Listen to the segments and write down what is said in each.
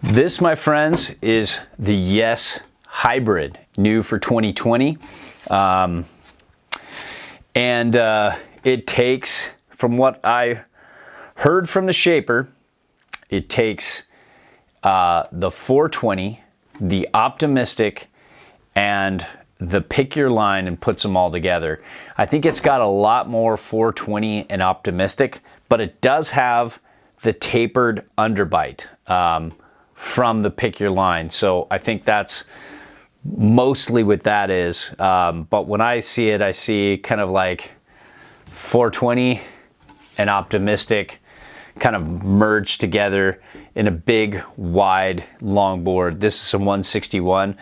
This, my friends, is the Yes Hybrid, new for 2020. It takes, from what I heard from the shaper, it takes the 420, the Optimistic, and the Pick Your Line and puts them all together. I think it's got a lot more 420 and Optimistic, but it does have the tapered underbite from the Pick Your Line. So I think that's mostly what that is. But when I see it, I see kind of like 420 and Optimistic kind of merged together in a big, wide, long board. This is a 161.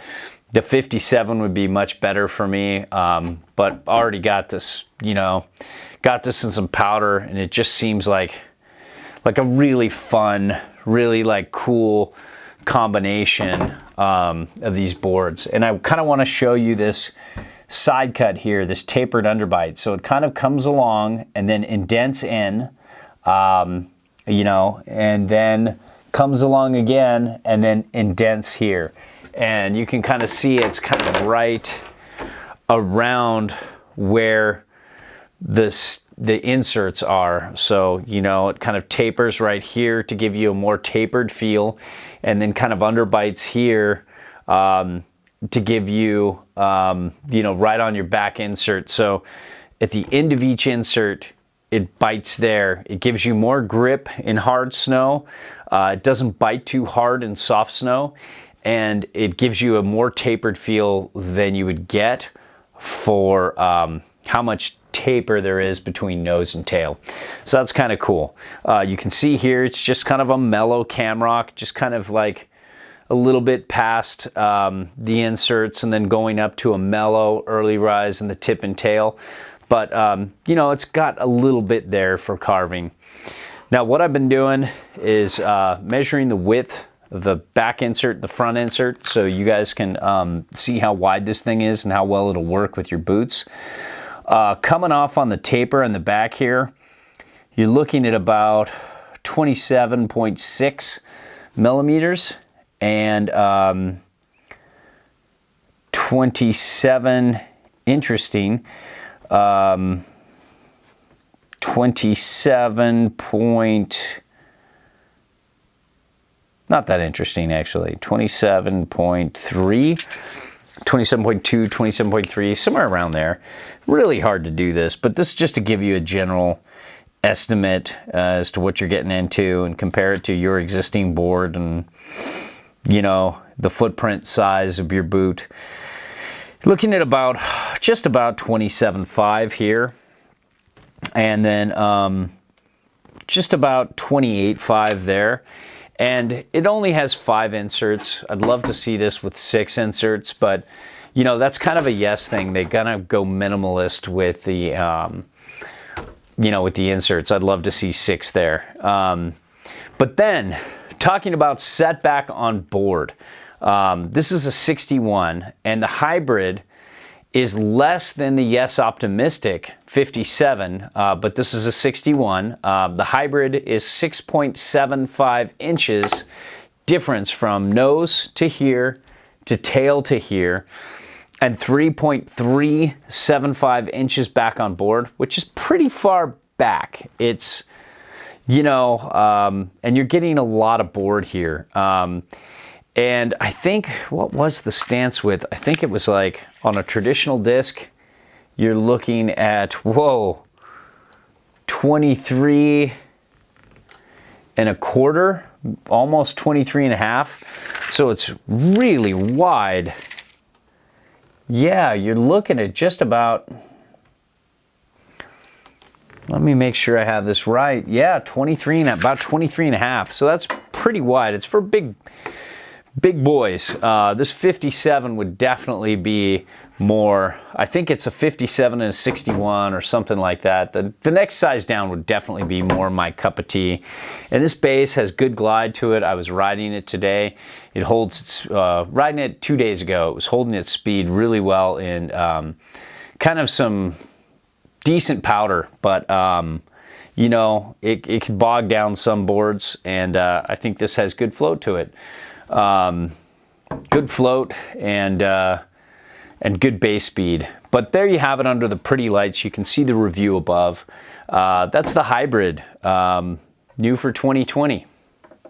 The 57 would be much better for me, but already got this, got this in some powder, and it just seems like a really fun, really like cool combination of these boards. And I kind of want to show you this side cut here, this tapered underbite. So it kind of comes along and then indents in, and then comes along again and then indents here. And you can kind of see it's kind of right around where the inserts are. So, it kind of tapers right here to give you a more tapered feel, and then kind of underbites here to give you, right on your back insert. So at the end of each insert, it bites there. It gives you more grip in hard snow. It doesn't bite too hard in soft snow, and it gives you a more tapered feel than you would get for how much taper there is between nose and tail. So that's kind of cool. You can see here it's just kind of a mellow camrock, just kind of like a little bit past the inserts and then going up to a mellow early rise in the tip and tail. But it's got a little bit there for carving. Now what I've been doing is measuring the width of the back insert, the front insert, so you guys can see how wide this thing is and how well it'll work with your boots. Coming off on the taper in the back here, you're looking at about 27.6 millimeters and 27, interesting, 27 point, not that interesting actually, 27.3, 27.2, 27.3, somewhere around there. Really hard to do this, but this is just to give you a general estimate as to what you're getting into and compare it to your existing board and, the footprint size of your boot. Looking at just about 27.5 here, and then just about 28.5 there. And it only has 5 inserts. I'd love to see this with 6 inserts, but that's kind of a Yes thing. They're gonna go minimalist with the with the inserts. I'd love to see 6 there. But then talking about setback on board, this is a 61, and the hybrid is less than the Yes Optimistic 57, but this is a 61. The hybrid is 6.75 inches difference from nose to here to tail to here, and 3.375 inches back on board, which is pretty far back. It's, and you're getting a lot of board here. And I think, what was the stance width? I think it was like on a traditional disc, you're looking at, 23 and a quarter, almost 23 and a half. So it's really wide. Yeah, you're looking at just about, let me make sure I have this right. Yeah, about 23 and a half. So that's pretty wide. It's for big boys. This 57 would definitely be more, I think it's a 57 and a 61 or something like that. The next size down would definitely be more my cup of tea. And this base has good glide to it. I was riding it today. It holds its, riding it 2 days ago, it was holding its speed really well in kind of some decent powder, but it can bog down some boards, and I think this has good flow to it. Good float and good base speed. But there you have it under the pretty lights. You can see the review above. That's the hybrid, new for 2020.